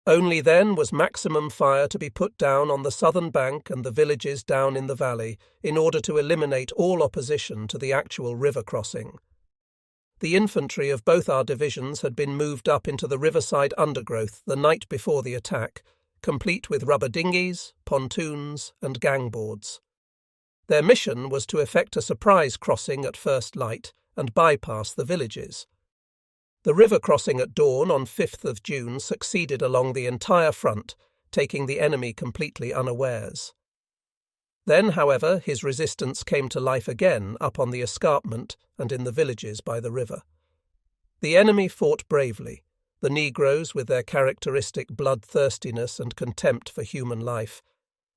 Only then was maximum fire to be put down on the southern bank and the villages down in the valley in order to eliminate all opposition to the actual river crossing. The infantry of both our divisions had been moved up into the riverside undergrowth the night before the attack, complete with rubber dinghies, pontoons, and gangboards. Their mission was to effect a surprise crossing at first light and bypass the villages. The river crossing at dawn on 5th of June succeeded along the entire front, taking the enemy completely unawares. Then, however, his resistance came to life again up on the escarpment and in the villages by the river. The enemy fought bravely, the Negroes with their characteristic bloodthirstiness and contempt for human life,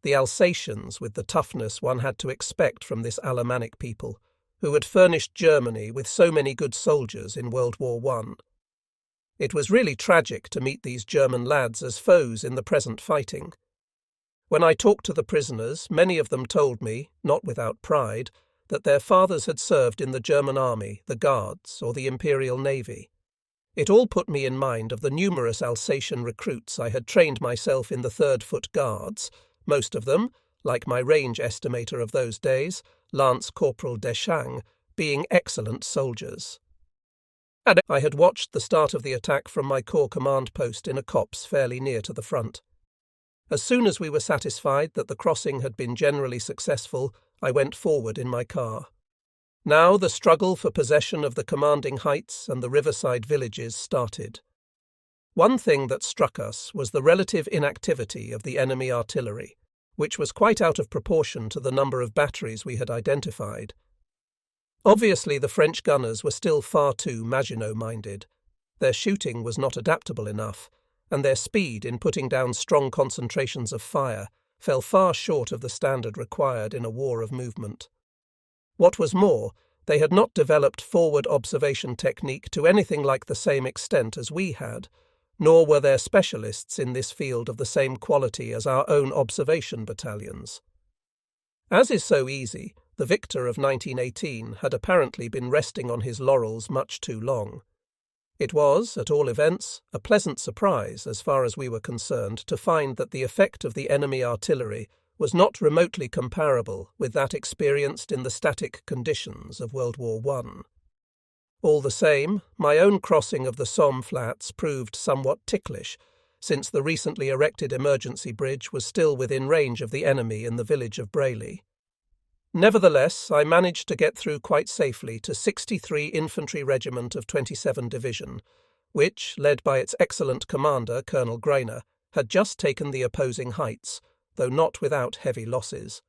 the Alsatians with the toughness one had to expect from this Alemannic people, who had furnished Germany with so many good soldiers in World War I. It was really tragic to meet these German lads as foes in the present fighting. When I talked to the prisoners, many of them told me, not without pride, that their fathers had served in the German army, the Guards, or the Imperial Navy. It all put me in mind of the numerous Alsatian recruits I had trained myself in the 3rd Foot Guards, most of them, like my range estimator of those days, Lance Corporal Deschang, being excellent soldiers. And I had watched the start of the attack from my corps command post in a copse fairly near to the front. As soon as we were satisfied that the crossing had been generally successful, I went forward in my car. Now the struggle for possession of the commanding heights and the riverside villages started. One thing that struck us was the relative inactivity of the enemy artillery, which was quite out of proportion to the number of batteries we had identified. Obviously, the French gunners were still far too Maginot-minded. Their shooting was not adaptable enough, and their speed in putting down strong concentrations of fire fell far short of the standard required in a war of movement. What was more, they had not developed forward observation technique to anything like the same extent as we had, nor were there specialists in this field of the same quality as our own observation battalions. As is so easy, the victor of 1918 had apparently been resting on his laurels much too long. It was, at all events, a pleasant surprise, as far as we were concerned, to find that the effect of the enemy artillery was not remotely comparable with that experienced in the static conditions of World War I. All the same, my own crossing of the Somme flats proved somewhat ticklish, since the recently erected emergency bridge was still within range of the enemy in the village of Brayley. Nevertheless, I managed to get through quite safely to 63 Infantry Regiment of 27 Division, which, led by its excellent commander, Colonel Greiner, had just taken the opposing heights, though not without heavy losses.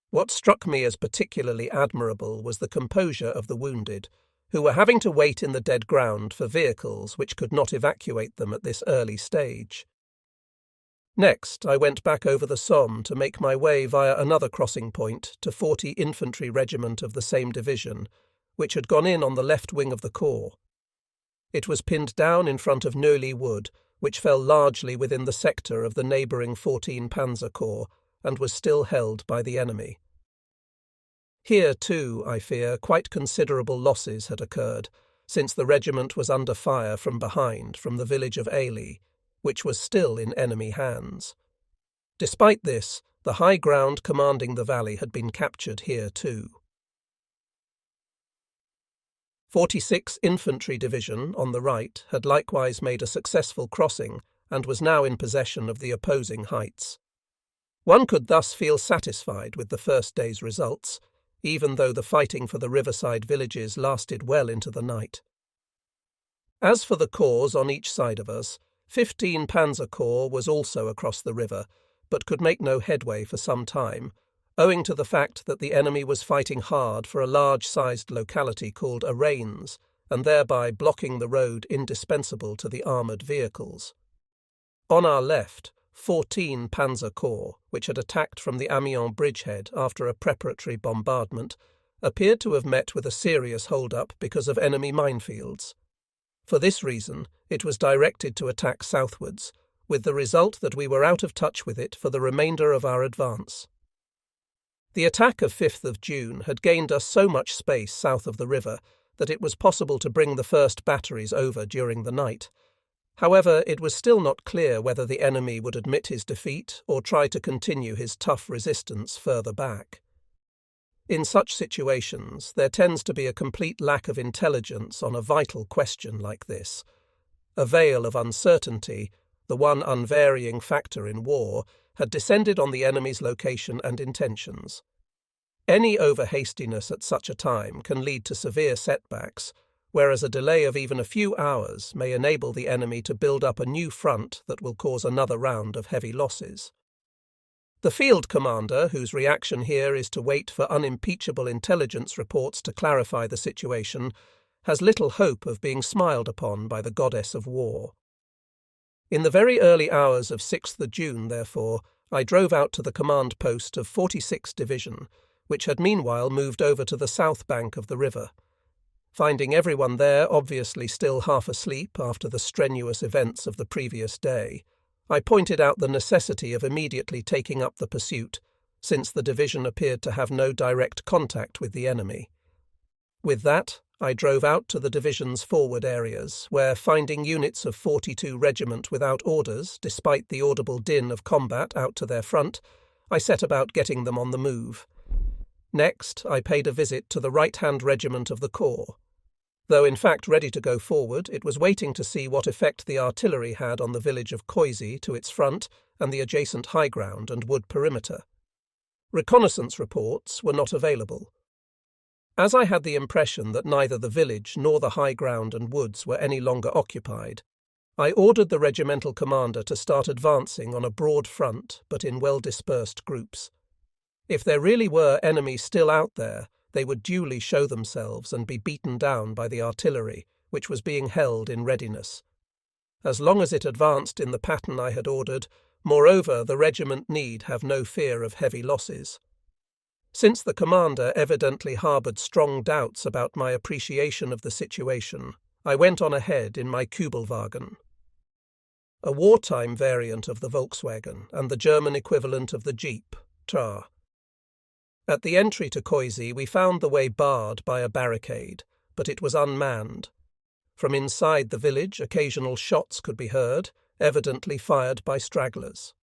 What struck me as particularly admirable was the composure of the wounded, who were having to wait in the dead ground for vehicles which could not evacuate them at this early stage. Next, I went back over the Somme to make my way via another crossing point to 40 Infantry Regiment of the same division, which had gone in on the left wing of the corps. It was pinned down in front of Neuilly Wood, which fell largely within the sector of the neighbouring 14 Panzer Corps, and was still held by the enemy. Here, too, I fear, quite considerable losses had occurred, since the regiment was under fire from behind from the village of Ailey, which was still in enemy hands. Despite this, the high ground commanding the valley had been captured here too. 46 Infantry Division, on the right, had likewise made a successful crossing and was now in possession of the opposing heights. One could thus feel satisfied with the first day's results, even though the fighting for the riverside villages lasted well into the night. As for the corps on each side of us, 15 Panzer Corps was also across the river, but could make no headway for some time, owing to the fact that the enemy was fighting hard for a large-sized locality called Araines, and thereby blocking the road indispensable to the armoured vehicles. On our left, 14 Panzer Corps, which had attacked from the Amiens bridgehead after a preparatory bombardment, appeared to have met with a serious hold-up because of enemy minefields. For this reason, it was directed to attack southwards, with the result that we were out of touch with it for the remainder of our advance. The attack of 5th of June had gained us so much space south of the river that it was possible to bring the first batteries over during the night. However, it was still not clear whether the enemy would admit his defeat or try to continue his tough resistance further back. In such situations, there tends to be a complete lack of intelligence on a vital question like this. A veil of uncertainty, the one unvarying factor in war, had descended on the enemy's location and intentions. Any overhastiness at such a time can lead to severe setbacks, whereas a delay of even a few hours may enable the enemy to build up a new front that will cause another round of heavy losses. The field commander, whose reaction here is to wait for unimpeachable intelligence reports to clarify the situation, has little hope of being smiled upon by the goddess of war. In the very early hours of 6th June, therefore, I drove out to the command post of 46th Division, which had meanwhile moved over to the south bank of the river. Finding everyone there obviously still half asleep after the strenuous events of the previous day, I pointed out the necessity of immediately taking up the pursuit, since the division appeared to have no direct contact with the enemy. With that, I drove out to the division's forward areas, where, finding units of 42 Regiment without orders, despite the audible din of combat out to their front, I set about getting them on the move. Next, I paid a visit to the right-hand regiment of the corps. Though in fact ready to go forward, it was waiting to see what effect the artillery had on the village of Koisi to its front and the adjacent high ground and wood perimeter. Reconnaissance reports were not available. As I had the impression that neither the village nor the high ground and woods were any longer occupied, I ordered the regimental commander to start advancing on a broad front but in well-dispersed groups. If there really were enemies still out there, they would duly show themselves and be beaten down by the artillery, which was being held in readiness. As long as it advanced in the pattern I had ordered, moreover, the regiment need have no fear of heavy losses. Since the commander evidently harboured strong doubts about my appreciation of the situation, I went on ahead in my Kübelwagen, a wartime variant of the Volkswagen and the German equivalent of the Jeep, Tar. At the entry to Koisi we found the way barred by a barricade, but it was unmanned. From inside the village occasional shots could be heard, evidently fired by stragglers.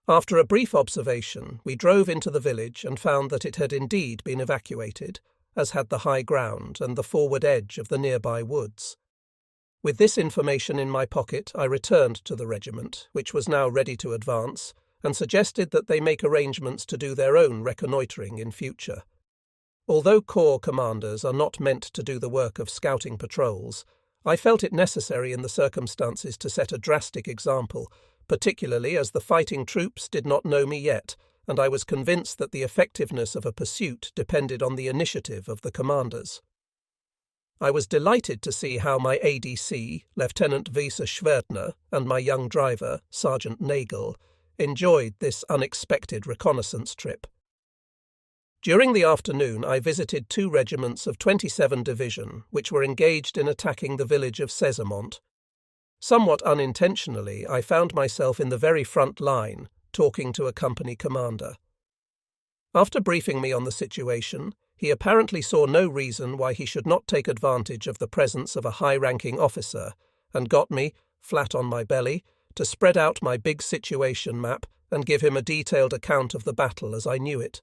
After a brief observation, we drove into the village and found that it had indeed been evacuated, as had the high ground and the forward edge of the nearby woods. With this information in my pocket, I returned to the regiment, which was now ready to advance, and suggested that they make arrangements to do their own reconnoitring in future. Although corps commanders are not meant to do the work of scouting patrols, I felt it necessary in the circumstances to set a drastic example, particularly as the fighting troops did not know me yet, and I was convinced that the effectiveness of a pursuit depended on the initiative of the commanders. I was delighted to see how my ADC, Lieutenant Wiese Schwerdner, and my young driver, Sergeant Nagel, enjoyed this unexpected reconnaissance trip. During the afternoon I visited 2 regiments of 27 Division, which were engaged in attacking the village of Sesamont. Somewhat unintentionally, I found myself in the very front line, talking to a company commander. After briefing me on the situation, he apparently saw no reason why he should not take advantage of the presence of a high-ranking officer, and got me, flat on my belly, to spread out my big situation map and give him a detailed account of the battle as I knew it.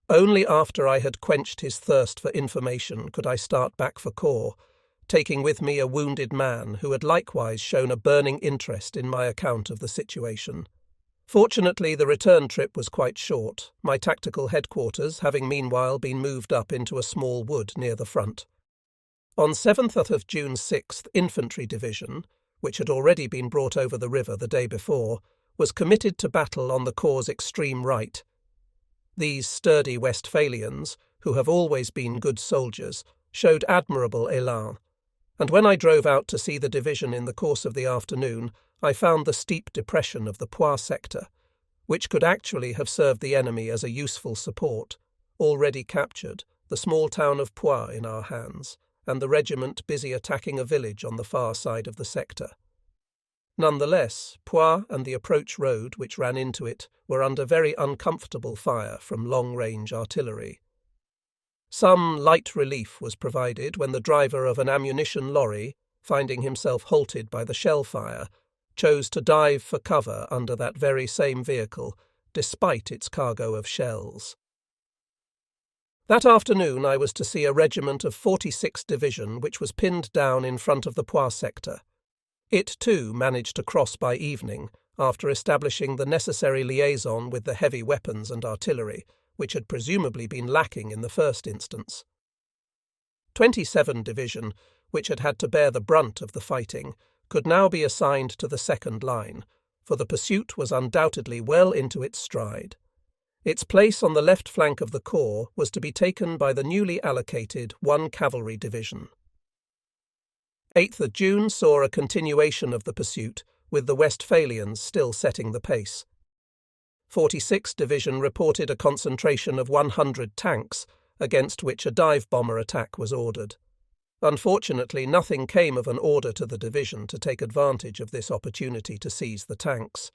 Only after I had quenched his thirst for information could I start back for corps, taking with me a wounded man who had likewise shown a burning interest in my account of the situation. Fortunately, the return trip was quite short, my tactical headquarters having meanwhile been moved up into a small wood near the front. On 7th of June 6th Infantry Division, which had already been brought over the river the day before, was committed to battle on the corps' extreme right. These sturdy Westphalians, who have always been good soldiers, showed admirable élan, and when I drove out to see the division in the course of the afternoon, I found the steep depression of the Poix sector, which could actually have served the enemy as a useful support, already captured, the small town of Poix in our hands, and the regiment busy attacking a village on the far side of the sector. Nonetheless, Poix and the approach road which ran into it were under very uncomfortable fire from long-range artillery. Some light relief was provided when the driver of an ammunition lorry, finding himself halted by the shell fire, chose to dive for cover under that very same vehicle, despite its cargo of shells. That afternoon I was to see a regiment of 46th Division which was pinned down in front of the Poix sector. It, too, managed to cross by evening, after establishing the necessary liaison with the heavy weapons and artillery, which had presumably been lacking in the first instance. 27th Division, which had had to bear the brunt of the fighting, could now be assigned to the second line, for the pursuit was undoubtedly well into its stride. Its place on the left flank of the corps was to be taken by the newly allocated 1 Cavalry Division. 8th of June saw a continuation of the pursuit, with the Westphalians still setting the pace. 46th Division reported a concentration of 100 tanks, against which a dive bomber attack was ordered. Unfortunately, nothing came of an order to the division to take advantage of this opportunity to seize the tanks.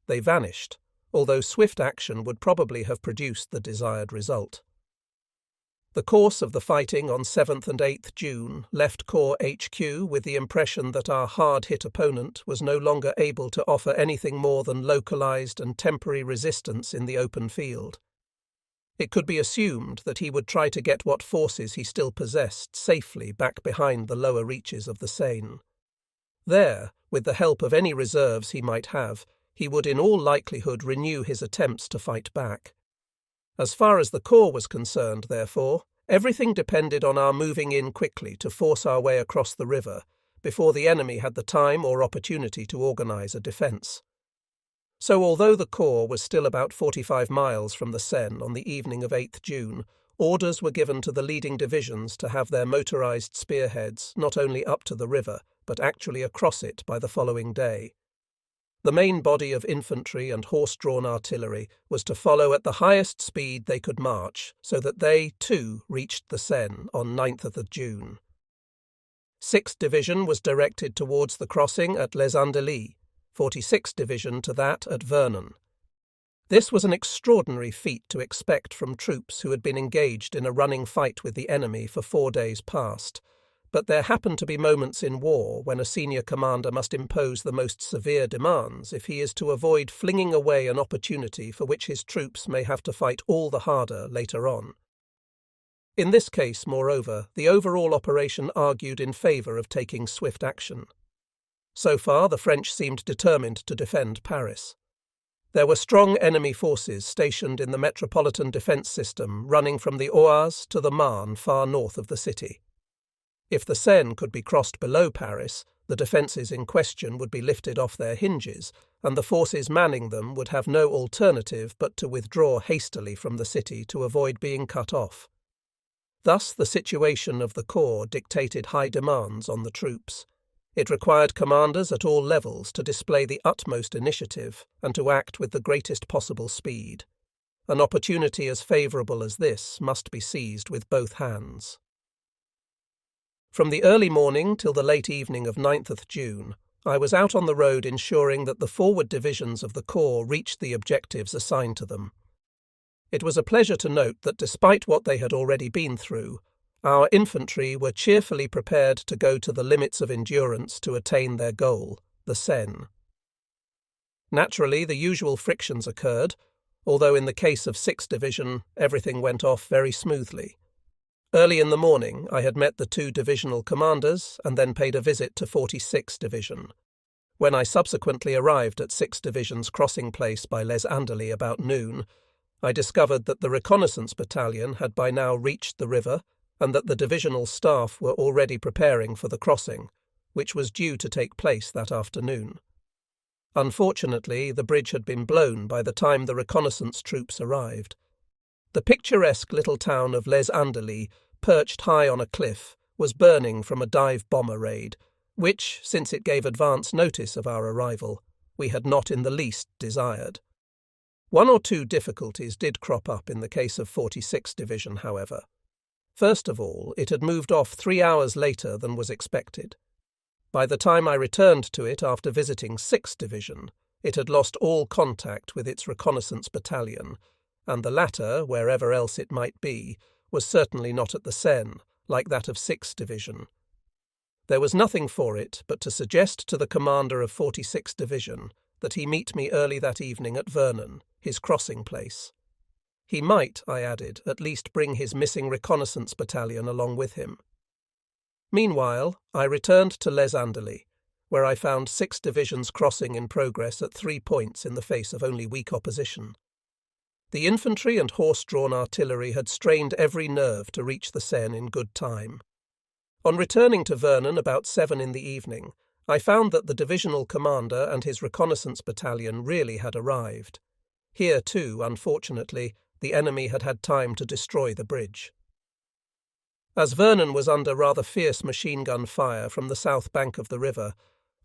They vanished, although swift action would probably have produced the desired result. The course of the fighting on 7th and 8th June left Corps HQ with the impression that our hard-hit opponent was no longer able to offer anything more than localized and temporary resistance in the open field. It could be assumed that he would try to get what forces he still possessed safely back behind the lower reaches of the Seine. There, with the help of any reserves he might have, he would in all likelihood renew his attempts to fight back. As far as the corps was concerned, therefore, everything depended on our moving in quickly to force our way across the river, before the enemy had the time or opportunity to organize a defence. So although the corps was still about 45 miles from the Seine on the evening of 8th June, orders were given to the leading divisions to have their motorized spearheads not only up to the river, but actually across it by the following day. The main body of infantry and horse-drawn artillery was to follow at the highest speed they could march, so that they, too, reached the Seine on 9th of June. 6th Division was directed towards the crossing at Les Andelys, 46th Division to that at Vernon. This was an extraordinary feat to expect from troops who had been engaged in a running fight with the enemy for 4 days past, but there happen to be moments in war when a senior commander must impose the most severe demands if he is to avoid flinging away an opportunity for which his troops may have to fight all the harder later on. In this case, moreover, the overall operation argued in favour of taking swift action. So far, the French seemed determined to defend Paris. There were strong enemy forces stationed in the metropolitan defence system running from the Oise to the Marne far north of the city. If the Seine could be crossed below Paris, the defences in question would be lifted off their hinges, and the forces manning them would have no alternative but to withdraw hastily from the city to avoid being cut off. Thus the situation of the corps dictated high demands on the troops. It required commanders at all levels to display the utmost initiative and to act with the greatest possible speed. An opportunity as favourable as this must be seized with both hands. From the early morning till the late evening of 9th of June, I was out on the road ensuring that the forward divisions of the corps reached the objectives assigned to them. It was a pleasure to note that despite what they had already been through, our infantry were cheerfully prepared to go to the limits of endurance to attain their goal, the Seine. Naturally, the usual frictions occurred, although in the case of 6th Division, everything went off very smoothly. Early in the morning, I had met the 2 divisional commanders and then paid a visit to 46th Division. When I subsequently arrived at 6th Division's crossing place by Les Andelys about noon, I discovered that the reconnaissance battalion had by now reached the river and that the divisional staff were already preparing for the crossing, which was due to take place that afternoon. Unfortunately, the bridge had been blown by the time the reconnaissance troops arrived. The picturesque little town of Les Andelys, perched high on a cliff, was burning from a dive bomber raid, which, since it gave advance notice of our arrival, we had not in the least desired. 1 or 2 difficulties did crop up in the case of 46th Division, however. First of all, it had moved off 3 hours later than was expected. By the time I returned to it after visiting 6th Division, it had lost all contact with its reconnaissance battalion, and the latter, wherever else it might be, was certainly not at the Seine, like that of 6th Division. There was nothing for it but to suggest to the commander of 46th Division that he meet me early that evening at Vernon, his crossing place. He might, I added, at least bring his missing reconnaissance battalion along with him. Meanwhile, I returned to Les Andelys, where I found 6 divisions crossing in progress at 3 points in the face of only weak opposition. The infantry and horse-drawn artillery had strained every nerve to reach the Seine in good time. On returning to Vernon about 7 in the evening, I found that the divisional commander and his reconnaissance battalion really had arrived. Here, too, unfortunately, the enemy had had time to destroy the bridge. As Vernon was under rather fierce machine-gun fire from the south bank of the river,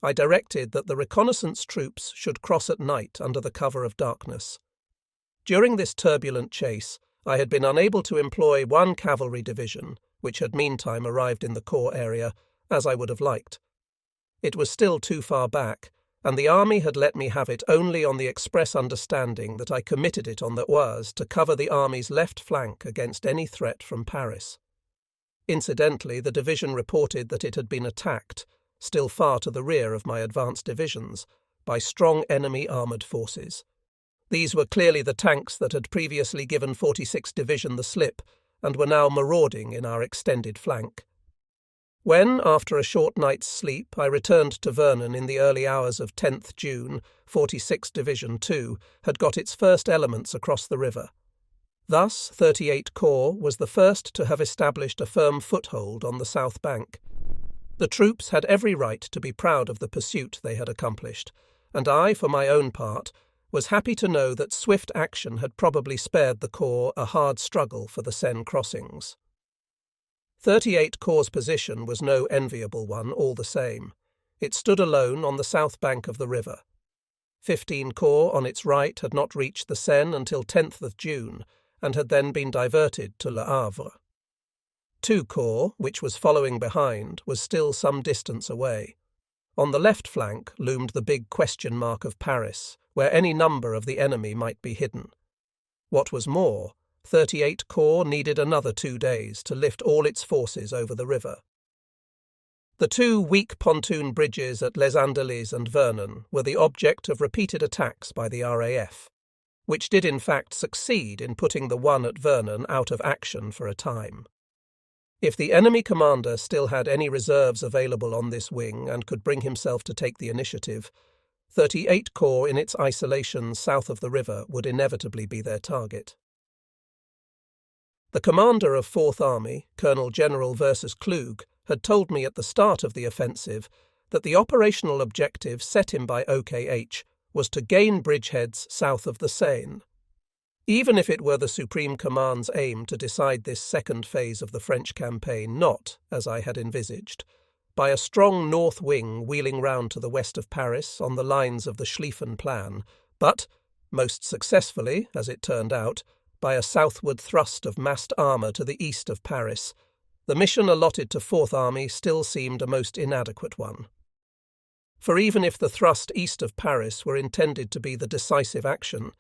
I directed that the reconnaissance troops should cross at night under the cover of darkness. During this turbulent chase, I had been unable to employ one cavalry division, which had meantime arrived in the Corps area, as I would have liked. It was still too far back, and the army had let me have it only on the express understanding that I committed it on the Oise to cover the army's left flank against any threat from Paris. Incidentally, the division reported that it had been attacked, still far to the rear of my advanced divisions, by strong enemy armoured forces. These were clearly the tanks that had previously given 46th Division the slip and were now marauding in our extended flank. When, after a short night's sleep, I returned to Vernon in the early hours of 10th June, 46th Division too had got its first elements across the river. Thus, 38 Corps was the first to have established a firm foothold on the south bank. The troops had every right to be proud of the pursuit they had accomplished, and I, for my own part, was happy to know that swift action had probably spared the Corps a hard struggle for the Seine crossings. 38 Corps' position was no enviable one all the same. It stood alone on the south bank of the river. 15 Corps on its right had not reached the Seine until 10th of June, and had then been diverted to Le Havre. 2 Corps, which was following behind, was still some distance away. On the left flank loomed the big question mark of Paris, where any number of the enemy might be hidden. What was more, 38 Corps needed another 2 days to lift all its forces over the river. The 2 weak pontoon bridges at Les Andelys and Vernon were the object of repeated attacks by the RAF, which did in fact succeed in putting the one at Vernon out of action for a time. If the enemy commander still had any reserves available on this wing and could bring himself to take the initiative, 38 Corps in its isolation south of the river would inevitably be their target. The commander of 4th Army, Colonel General Versus Klug, had told me at the start of the offensive that the operational objective set him by OKH was to gain bridgeheads south of the Seine. Even if it were the Supreme Command's aim to decide this second phase of the French campaign not, as I had envisaged, by a strong north wing wheeling round to the west of Paris on the lines of the Schlieffen Plan, but, most successfully, as it turned out, by a southward thrust of massed armour to the east of Paris, the mission allotted to 4th Army still seemed a most inadequate one. For even if the thrust east of Paris were intended to be the decisive action,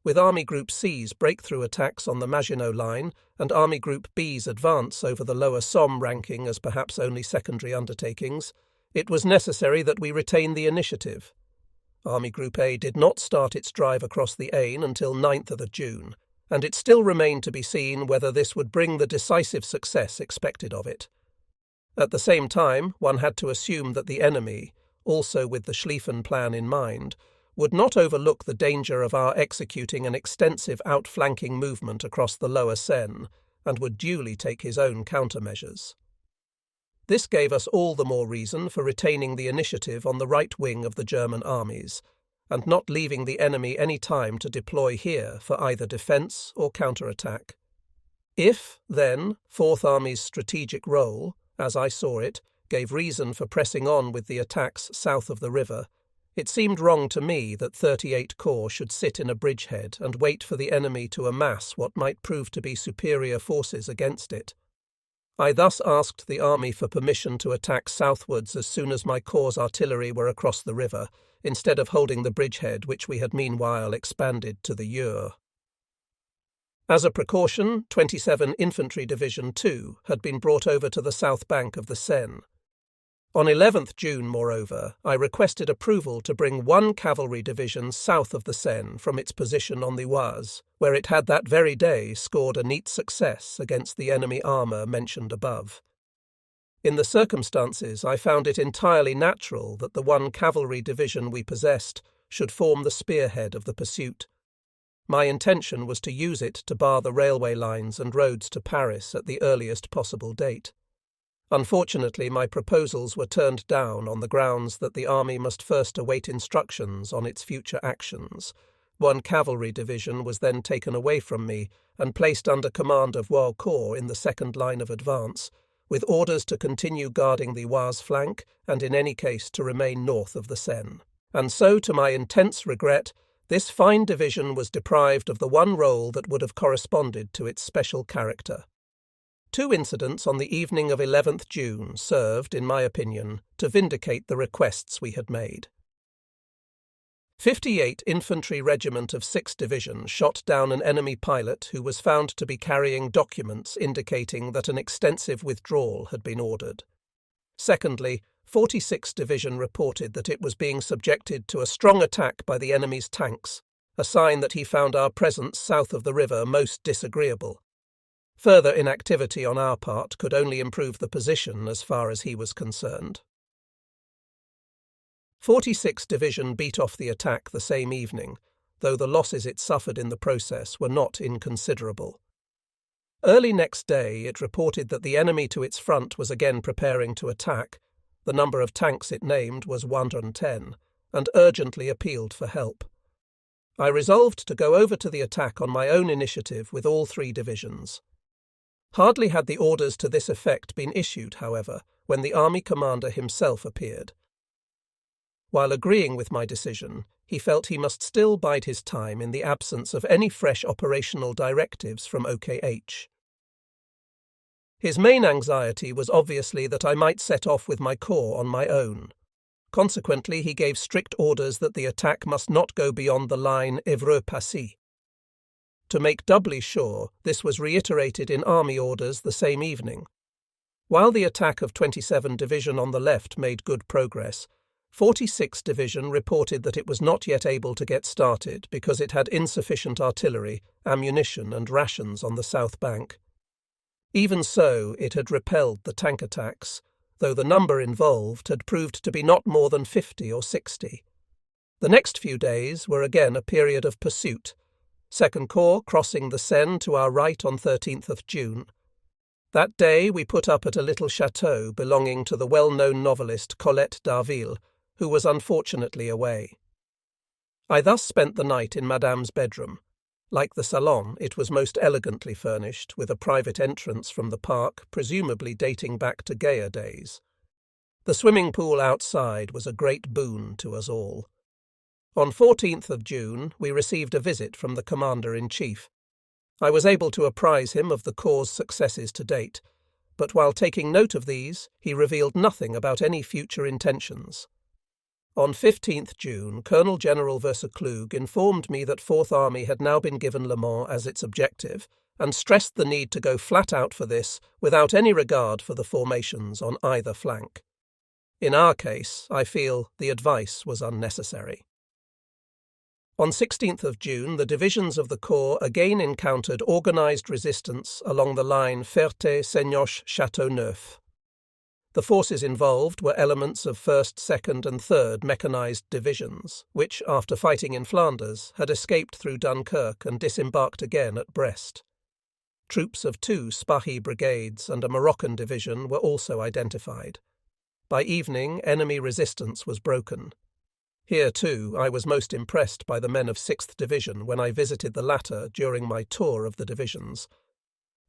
with Army Group C's breakthrough attacks on the Maginot Line and Army Group B's advance over the lower Somme ranking as perhaps only secondary undertakings, it was necessary that we retain the initiative. Army Group A did not start its drive across the Aisne until 9th of June, and it still remained to be seen whether this would bring the decisive success expected of it. At the same time, one had to assume that the enemy, also with the Schlieffen Plan in mind, would not overlook the danger of our executing an extensive outflanking movement across the lower Seine, and would duly take his own countermeasures. This gave us all the more reason for retaining the initiative on the right wing of the German armies, and not leaving the enemy any time to deploy here for either defence or counterattack. If, then, 4th Army's strategic role, as I saw it, gave reason for pressing on with the attacks south of the river, it seemed wrong to me that 38 Corps should sit in a bridgehead and wait for the enemy to amass what might prove to be superior forces against it. I thus asked the army for permission to attack southwards as soon as my corps' artillery were across the river, instead of holding the bridgehead which we had meanwhile expanded to the Eure. As a precaution, 27 Infantry Division 2 had been brought over to the south bank of the Seine. On 11th June, moreover, I requested approval to bring one cavalry division south of the Seine from its position on the Oise, where it had that very day scored a neat success against the enemy armour mentioned above. In the circumstances, I found it entirely natural that the one cavalry division we possessed should form the spearhead of the pursuit. My intention was to use it to bar the railway lines and roads to Paris at the earliest possible date. Unfortunately, my proposals were turned down on the grounds that the army must first await instructions on its future actions. One cavalry division was then taken away from me and placed under command of Walcourt in the second line of advance, with orders to continue guarding the Oise flank and in any case to remain north of the Seine. And so, to my intense regret, this fine division was deprived of the one role that would have corresponded to its special character. Two incidents on the evening of 11th June served, in my opinion, to vindicate the requests we had made. 58 Infantry Regiment of 6th Division shot down an enemy pilot who was found to be carrying documents indicating that an extensive withdrawal had been ordered. Secondly, 46th Division reported that it was being subjected to a strong attack by the enemy's tanks, a sign that he found our presence south of the river most disagreeable. Further inactivity on our part could only improve the position as far as he was concerned. 46th Division beat off the attack the same evening, though the losses it suffered in the process were not inconsiderable. Early next day it reported that the enemy to its front was again preparing to attack. The number of tanks it named was 110, and urgently appealed for help. I resolved to go over to the attack on my own initiative with all three divisions. Hardly had the orders to this effect been issued, however, when the army commander himself appeared. While agreeing with my decision, he felt he must still bide his time in the absence of any fresh operational directives from OKH. His main anxiety was obviously that I might set off with my corps on my own. Consequently, he gave strict orders that the attack must not go beyond the line Évreux-Passy. To make doubly sure, this was reiterated in army orders the same evening. While the attack of 27 Division on the left made good progress, 46th Division reported that it was not yet able to get started because it had insufficient artillery, ammunition and rations on the south bank. Even so, it had repelled the tank attacks, though the number involved had proved to be not more than 50 or 60. The next few days were again a period of pursuit, Second Corps crossing the Seine to our right on 13th of June. That day we put up at a little chateau belonging to the well-known novelist Colette d'Arville, who was unfortunately away. I thus spent the night in Madame's bedroom. Like the salon, it was most elegantly furnished, with a private entrance from the park, presumably dating back to gayer days. The swimming pool outside was a great boon to us all. On 14th of June, we received a visit from the Commander-in-Chief. I was able to apprise him of the Corps' successes to date, but while taking note of these, he revealed nothing about any future intentions. On 15th June, Colonel General Verseclug informed me that Fourth Army had now been given Le Mans as its objective, and stressed the need to go flat out for this without any regard for the formations on either flank. In our case, I feel the advice was unnecessary. On 16th of June, the divisions of the Corps again encountered organised resistance along the line Ferté-Senioche-Châteauneuf. The forces involved were elements of 1st, 2nd and 3rd mechanised divisions, which, after fighting in Flanders, had escaped through Dunkirk and disembarked again at Brest. Troops of 2 Spahi brigades and a Moroccan division were also identified. By evening, enemy resistance was broken. Here, too, I was most impressed by the men of 6th Division when I visited the latter during my tour of the divisions.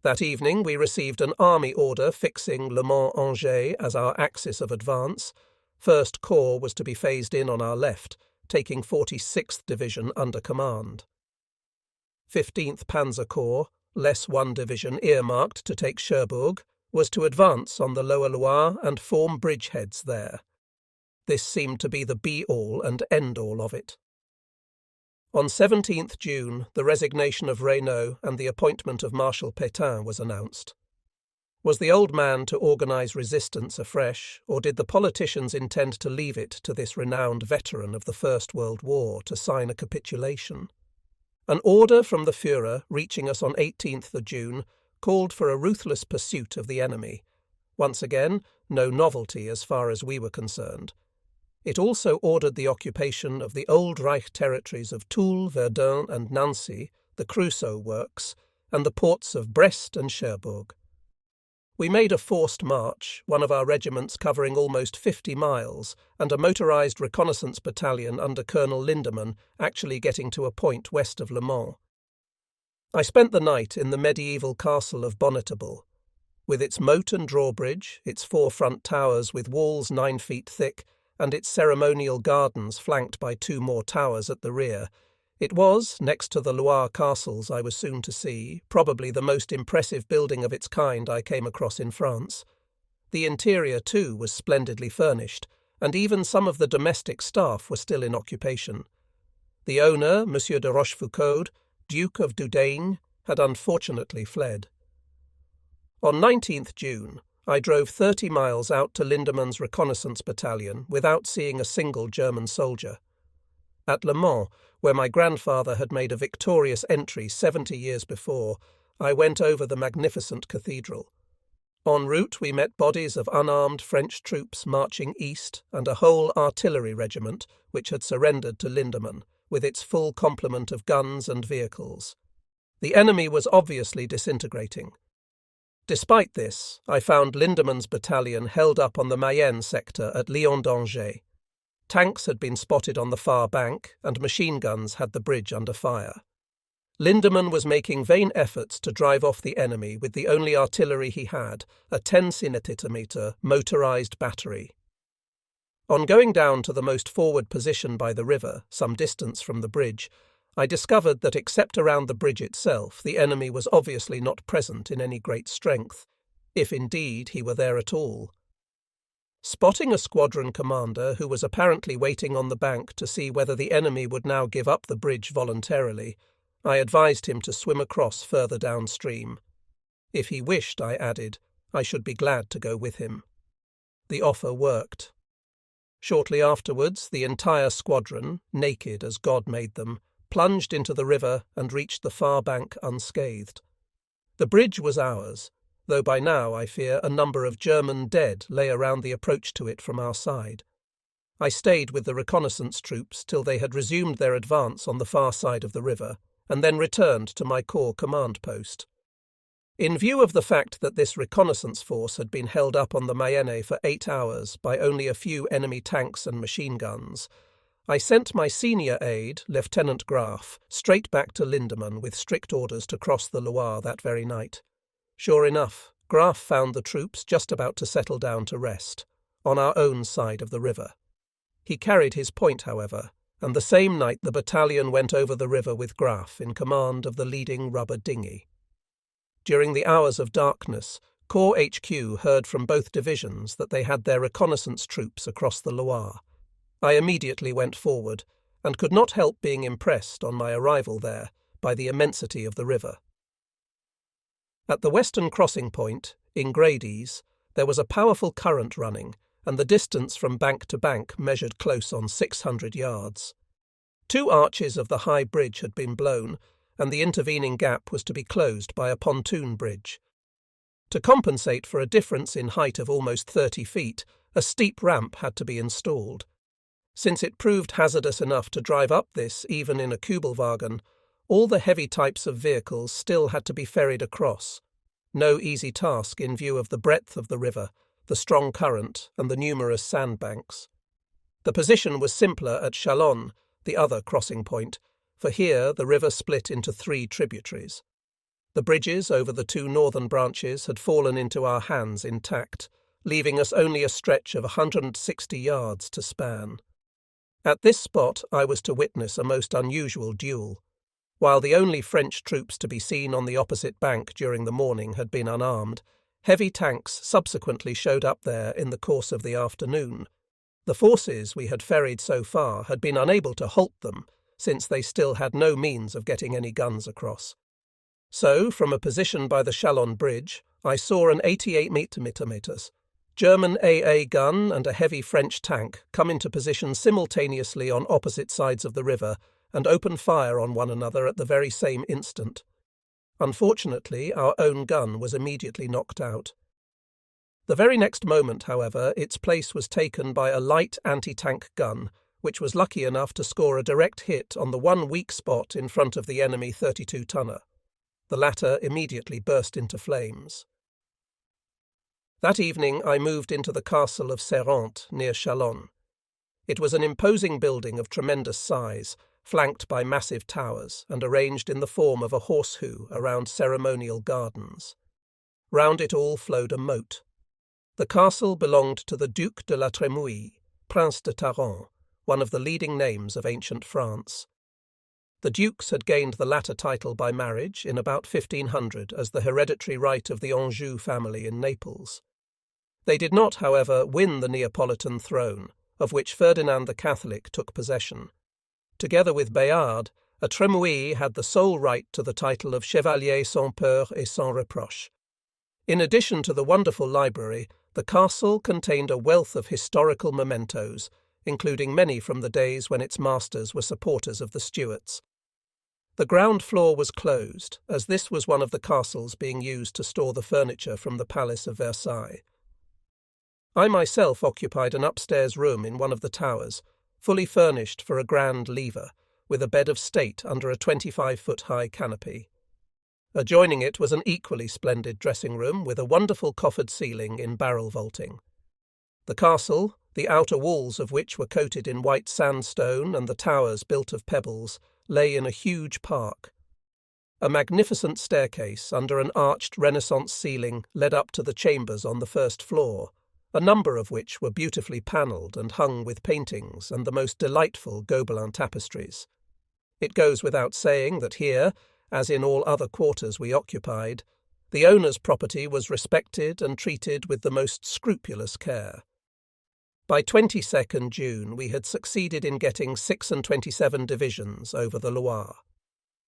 That evening we received an army order fixing Le Mans-Angers as our axis of advance. 1st Corps was to be phased in on our left, taking 46th Division under command. 15th Panzer Corps, less one division earmarked to take Cherbourg, was to advance on the Lower Loire and form bridgeheads there. This seemed to be the be-all and end-all of it. On 17th June, the resignation of Reynaud and the appointment of Marshal Pétain was announced. Was the old man to organise resistance afresh, or did the politicians intend to leave it to this renowned veteran of the First World War to sign a capitulation? An order from the Führer, reaching us on 18th of June, called for a ruthless pursuit of the enemy. Once again, no novelty as far as we were concerned. It also ordered the occupation of the old Reich territories of Toul, Verdun and Nancy, the Creusot works, and the ports of Brest and Cherbourg. We made a forced march, one of our regiments covering almost 50 miles, and a motorised reconnaissance battalion under Colonel Lindemann actually getting to a point west of Le Mans. I spent the night in the medieval castle of Bonnetable. With its moat and drawbridge, its 4 front towers with walls 9 feet thick, and its ceremonial gardens flanked by 2 more towers at the rear, it was, next to the Loire castles I was soon to see, probably the most impressive building of its kind I came across in France. The interior, too, was splendidly furnished, and even some of the domestic staff were still in occupation. The owner, M. de Rochefoucauld, Duke of Doudaine, had unfortunately fled. On 19th June, I drove 30 miles out to Lindemann's reconnaissance battalion without seeing a single German soldier. At Le Mans, where my grandfather had made a victorious entry 70 years before, I went over the magnificent cathedral. En route we met bodies of unarmed French troops marching east and a whole artillery regiment which had surrendered to Lindemann, with its full complement of guns and vehicles. The enemy was obviously disintegrating. Despite this, I found Lindemann's battalion held up on the Mayenne sector at Lyon-d'Angers. Tanks had been spotted on the far bank, and machine guns had the bridge under fire. Lindemann was making vain efforts to drive off the enemy with the only artillery he had, a 10 cm motorised battery. On going down to the most forward position by the river, some distance from the bridge, I discovered that except around the bridge itself, the enemy was obviously not present in any great strength, if indeed he were there at all. Spotting a squadron commander who was apparently waiting on the bank to see whether the enemy would now give up the bridge voluntarily, I advised him to swim across further downstream. If he wished, I added, I should be glad to go with him. The offer worked. Shortly afterwards, the entire squadron, naked as God made them, plunged into the river and reached the far bank unscathed. The bridge was ours, though by now, I fear, a number of German dead lay around the approach to it from our side. I stayed with the reconnaissance troops till they had resumed their advance on the far side of the river, and then returned to my corps command post. In view of the fact that this reconnaissance force had been held up on the Mayenne for 8 hours by only a few enemy tanks and machine guns, I sent my senior aide, Lieutenant Graf, straight back to Lindemann with strict orders to cross the Loire that very night. Sure enough, Graf found the troops just about to settle down to rest, on our own side of the river. He carried his point, however, and the same night the battalion went over the river with Graf in command of the leading rubber dinghy. During the hours of darkness, Corps HQ heard from both divisions that they had their reconnaissance troops across the Loire. I immediately went forward, and could not help being impressed on my arrival there by the immensity of the river. At the western crossing point, in Grades, there was a powerful current running, and the distance from bank to bank measured close on 600 yards. 2 arches of the high bridge had been blown, and the intervening gap was to be closed by a pontoon bridge. To compensate for a difference in height of almost 30 feet, a steep ramp had to be installed. Since it proved hazardous enough to drive up this even in a Kübelwagen, all the heavy types of vehicles still had to be ferried across. No easy task in view of the breadth of the river, the strong current, and the numerous sandbanks. The position was simpler at Chalon, the other crossing point, for here the river split into 3 tributaries. The bridges over the 2 northern branches had fallen into our hands intact, leaving us only a stretch of 160 yards to span. At this spot I was to witness a most unusual duel. While the only French troops to be seen on the opposite bank during the morning had been unarmed, heavy tanks subsequently showed up there in the course of the afternoon. The forces we had ferried so far had been unable to halt them, since they still had no means of getting any guns across. So, from a position by the Chalon Bridge, I saw an 88 mm German AA gun and a heavy French tank come into position simultaneously on opposite sides of the river and open fire on one another at the very same instant. Unfortunately, our own gun was immediately knocked out. The very next moment, however, its place was taken by a light anti-tank gun, which was lucky enough to score a direct hit on the one weak spot in front of the enemy 32-tonner. The latter immediately burst into flames. That evening I moved into the castle of Serrante near Chalon. It was an imposing building of tremendous size, flanked by massive towers and arranged in the form of a horseshoe around ceremonial gardens. Round it all flowed a moat. The castle belonged to the Duc de la Trémouille, Prince de Tarente, one of the leading names of ancient France. The dukes had gained the latter title by marriage in about 1500 as the hereditary right of the Anjou family in Naples. They did not, however, win the Neapolitan throne, of which Ferdinand the Catholic took possession. Together with Béarn, a Trémouille had the sole right to the title of Chevalier sans peur et sans reproche. In addition to the wonderful library, the castle contained a wealth of historical mementos, including many from the days when its masters were supporters of the Stuarts. The ground floor was closed, as this was one of the castles being used to store the furniture from the Palace of Versailles. I myself occupied an upstairs room in one of the towers, fully furnished for a grand lever, with a bed of state under a 25-foot-high canopy. Adjoining it was an equally splendid dressing room with a wonderful coffered ceiling in barrel vaulting. The castle, the outer walls of which were coated in white sandstone and the towers built of pebbles, lay in a huge park. A magnificent staircase under an arched Renaissance ceiling led up to the chambers on the first floor, a number of which were beautifully panelled and hung with paintings and the most delightful Gobelin tapestries. It goes without saying that here, as in all other quarters we occupied, the owner's property was respected and treated with the most scrupulous care. By 22nd June we had succeeded in getting 26 divisions over the Loire.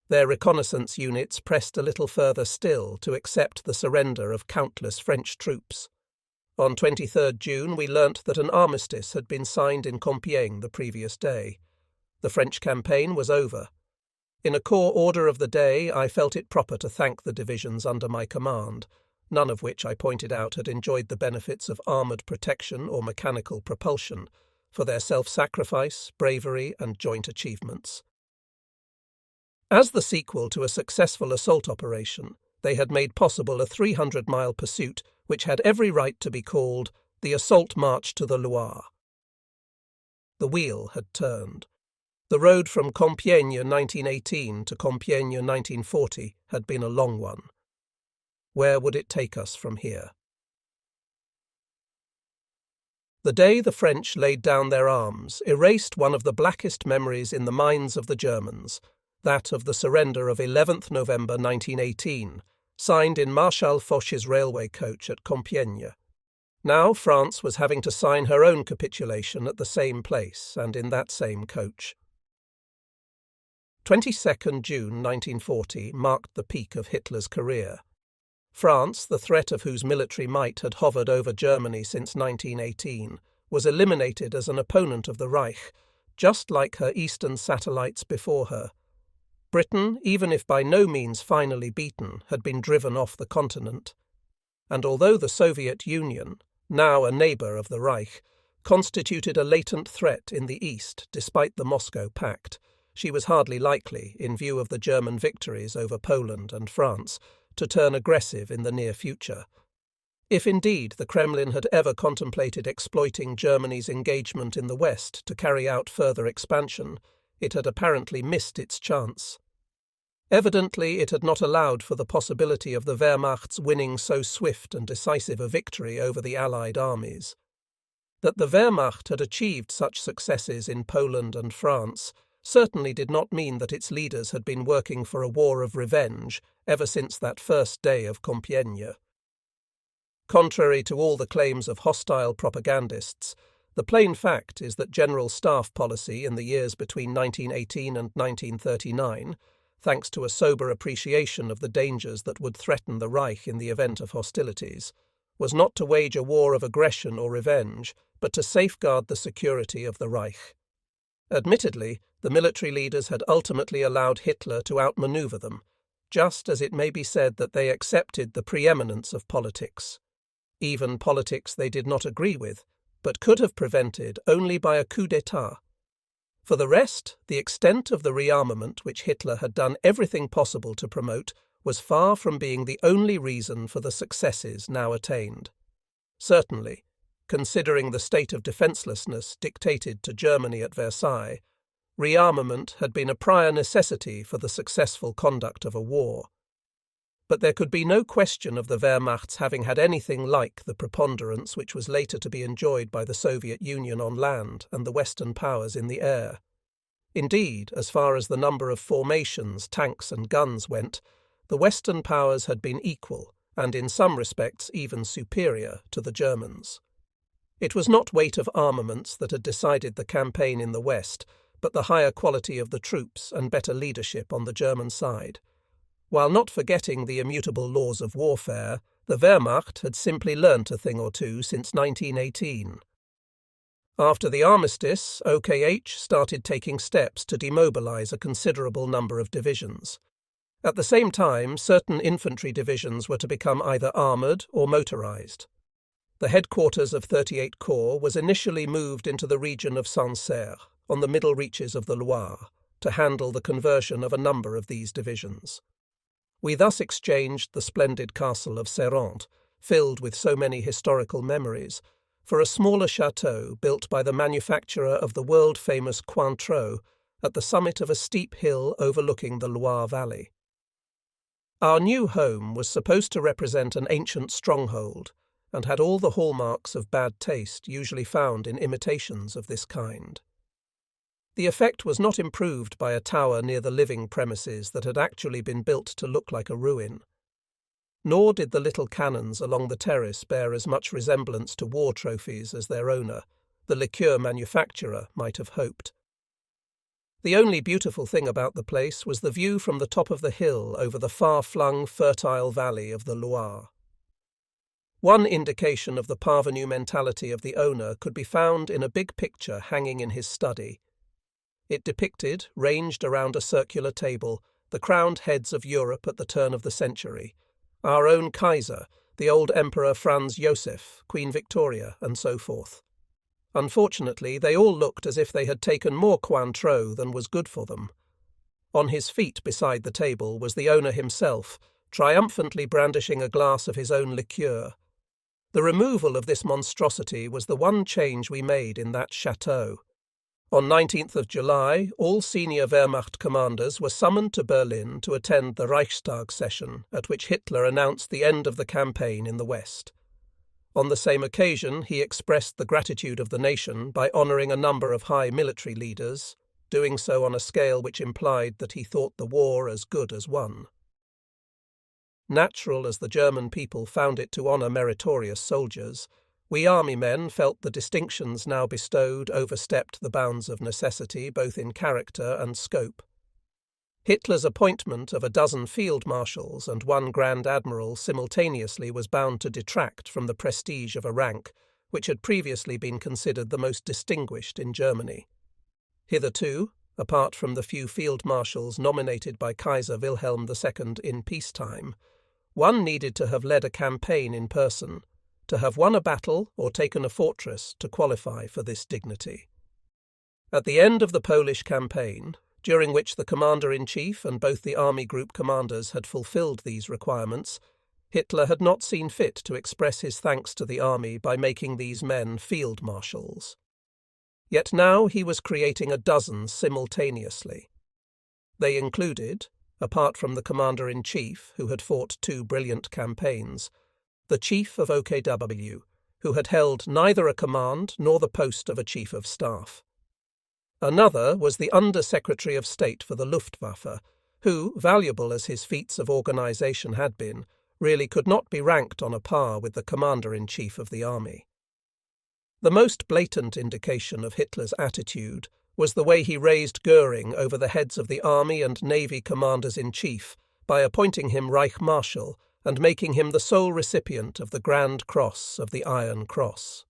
Their reconnaissance units pressed a little further still to accept the surrender of countless French troops. On 23rd June we learnt that an armistice had been signed in Compiègne the previous day. The French campaign was over. In a corps order of the day I felt it proper to thank the divisions under my command, none of which I pointed out had enjoyed the benefits of armoured protection or mechanical propulsion, for their self-sacrifice, bravery and joint achievements. As the sequel to a successful assault operation, they had made possible a 300-mile pursuit which had every right to be called the Assault March to the Loire. The wheel had turned. The road from Compiègne 1918 to Compiègne 1940 had been a long one. Where would it take us from here? The day the French laid down their arms erased one of the blackest memories in the minds of the Germans, that of the surrender of 11th November 1918, signed in Marshal Foch's railway coach at Compiègne. Now France was having to sign her own capitulation at the same place and in that same coach. 22nd June 1940 marked the peak of Hitler's career. France, the threat of whose military might had hovered over Germany since 1918, was eliminated as an opponent of the Reich, just like her eastern satellites before her. Britain, even if by no means finally beaten, had been driven off the continent. And although the Soviet Union, now a neighbour of the Reich, constituted a latent threat in the east despite the Moscow Pact, she was hardly likely, in view of the German victories over Poland and France, to turn aggressive in the near future. If indeed the Kremlin had ever contemplated exploiting Germany's engagement in the West to carry out further expansion, it had apparently missed its chance. Evidently it had not allowed for the possibility of the Wehrmacht's winning so swift and decisive a victory over the Allied armies. That the Wehrmacht had achieved such successes in Poland and France certainly did not mean that its leaders had been working for a war of revenge ever since that first day of Compiègne. Contrary to all the claims of hostile propagandists, the plain fact is that General Staff policy in the years between 1918 and 1939, thanks to a sober appreciation of the dangers that would threaten the Reich in the event of hostilities, was not to wage a war of aggression or revenge, but to safeguard the security of the Reich. Admittedly, the military leaders had ultimately allowed Hitler to outmaneuver them, just as it may be said that they accepted the preeminence of politics. Even politics they did not agree with, but could have prevented only by a coup d'état. For the rest, the extent of the rearmament which Hitler had done everything possible to promote was far from being the only reason for the successes now attained. Certainly, considering the state of defencelessness dictated to Germany at Versailles, rearmament had been a prior necessity for the successful conduct of a war. But there could be no question of the Wehrmacht's having had anything like the preponderance which was later to be enjoyed by the Soviet Union on land and the Western powers in the air. Indeed, as far as the number of formations, tanks and guns went, the Western powers had been equal, and in some respects even superior, to the Germans. It was not weight of armaments that had decided the campaign in the West, but the higher quality of the troops and better leadership on the German side. While not forgetting the immutable laws of warfare, the Wehrmacht had simply learnt a thing or two since 1918. After the armistice, OKH started taking steps to demobilize a considerable number of divisions. At the same time, certain infantry divisions were to become either armoured or motorized. The headquarters of 38 Corps was initially moved into the region of Sancerre, on the middle reaches of the Loire, to handle the conversion of a number of these divisions. We thus exchanged the splendid castle of Serrant, filled with so many historical memories, for a smaller chateau built by the manufacturer of the world-famous Cointreau at the summit of a steep hill overlooking the Loire Valley. Our new home was supposed to represent an ancient stronghold, and had all the hallmarks of bad taste usually found in imitations of this kind. The effect was not improved by a tower near the living premises that had actually been built to look like a ruin. Nor did the little cannons along the terrace bear as much resemblance to war trophies as their owner, the liqueur manufacturer, might have hoped. The only beautiful thing about the place was the view from the top of the hill over the far-flung, fertile valley of the Loire. One indication of the parvenu mentality of the owner could be found in a big picture hanging in his study. It depicted, ranged around a circular table, the crowned heads of Europe at the turn of the century, our own Kaiser, the old Emperor Franz Joseph, Queen Victoria, and so forth. Unfortunately, they all looked as if they had taken more Cointreau than was good for them. On his feet beside the table was the owner himself, triumphantly brandishing a glass of his own liqueur. The removal of this monstrosity was the one change we made in that chateau. On 19th of July, all senior Wehrmacht commanders were summoned to Berlin to attend the Reichstag session, at which Hitler announced the end of the campaign in the West. On the same occasion, he expressed the gratitude of the nation by honouring a number of high military leaders, doing so on a scale which implied that he thought the war as good as won. Natural as the German people found it to honour meritorious soldiers, we army men felt the distinctions now bestowed overstepped the bounds of necessity both in character and scope. Hitler's appointment of a dozen field marshals and one grand admiral simultaneously was bound to detract from the prestige of a rank which had previously been considered the most distinguished in Germany. Hitherto, apart from the few field marshals nominated by Kaiser Wilhelm II in peacetime, one needed to have led a campaign in person, to have won a battle or taken a fortress to qualify for this dignity. At the end of the Polish campaign, during which the commander-in-chief and both the army group commanders had fulfilled these requirements, Hitler had not seen fit to express his thanks to the army by making these men field marshals. Yet now he was creating a dozen simultaneously. They included, apart from the commander-in-chief, who had fought 2 brilliant campaigns, the chief of OKW, who had held neither a command nor the post of a chief of staff. Another was the Under-Secretary of State for the Luftwaffe, who, valuable as his feats of organisation had been, really could not be ranked on a par with the commander-in-chief of the army. The most blatant indication of Hitler's attitude was the way he raised Goering over the heads of the army and navy commanders-in-chief by appointing him Reich Marshal and making him the sole recipient of the Grand Cross of the Iron Cross.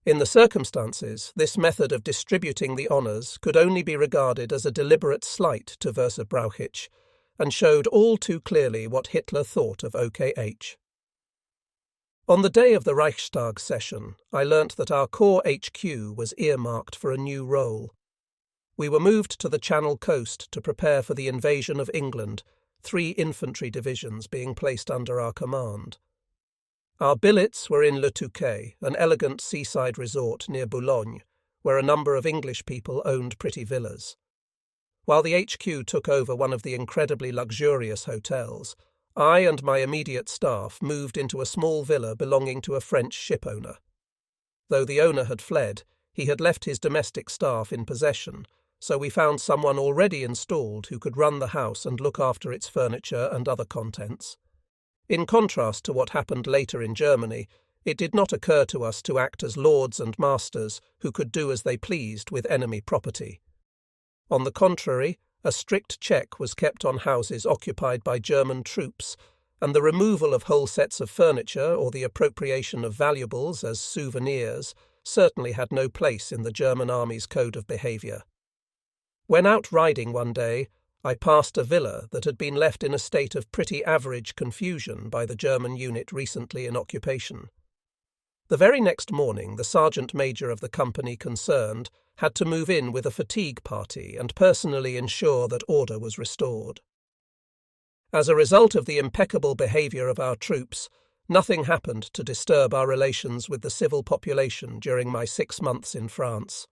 In the circumstances, this method of distributing the honours could only be regarded as a deliberate slight to Verse-Brauchitsch, and showed all too clearly what Hitler thought of OKH. On the day of the Reichstag session, I learnt that our Corps HQ was earmarked for a new role. We were moved to the Channel coast to prepare for the invasion of England, 3 infantry divisions being placed under our command. Our billets were in Le Touquet, an elegant seaside resort near Boulogne, where a number of English people owned pretty villas. While the HQ took over one of the incredibly luxurious hotels, I and my immediate staff moved into a small villa belonging to a French shipowner. Though the owner had fled, he had left his domestic staff in possession, so we found someone already installed who could run the house and look after its furniture and other contents. In contrast to what happened later in Germany, it did not occur to us to act as lords and masters who could do as they pleased with enemy property. On the contrary, a strict check was kept on houses occupied by German troops, and the removal of whole sets of furniture or the appropriation of valuables as souvenirs certainly had no place in the German army's code of behaviour. When out riding one day, I passed a villa that had been left in a state of pretty average confusion by the German unit recently in occupation. The very next morning, the sergeant major of the company concerned had to move in with a fatigue party and personally ensure that order was restored. As a result of the impeccable behaviour of our troops, nothing happened to disturb our relations with the civil population during my 6 months in France.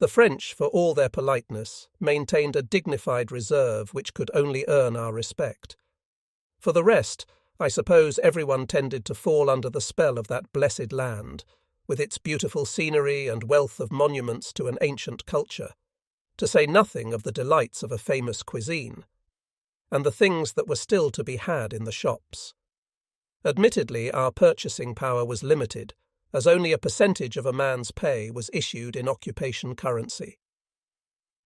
The French, for all their politeness, maintained a dignified reserve which could only earn our respect. For the rest, I suppose everyone tended to fall under the spell of that blessed land, with its beautiful scenery and wealth of monuments to an ancient culture, to say nothing of the delights of a famous cuisine, and the things that were still to be had in the shops. Admittedly, our purchasing power was limited, as only a percentage of a man's pay was issued in occupation currency.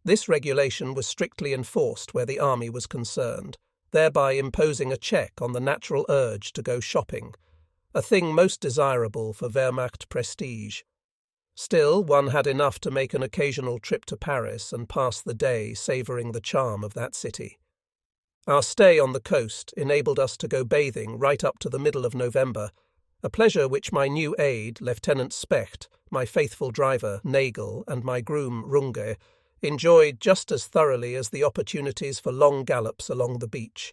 This regulation was strictly enforced where the army was concerned, thereby imposing a check on the natural urge to go shopping, a thing most desirable for Wehrmacht prestige. Still, one had enough to make an occasional trip to Paris and pass the day savouring the charm of that city. Our stay on the coast enabled us to go bathing right up to the middle of November, a pleasure which my new aide, Lieutenant Specht, my faithful driver, Nagel, and my groom, Runge, enjoyed just as thoroughly as the opportunities for long gallops along the beach.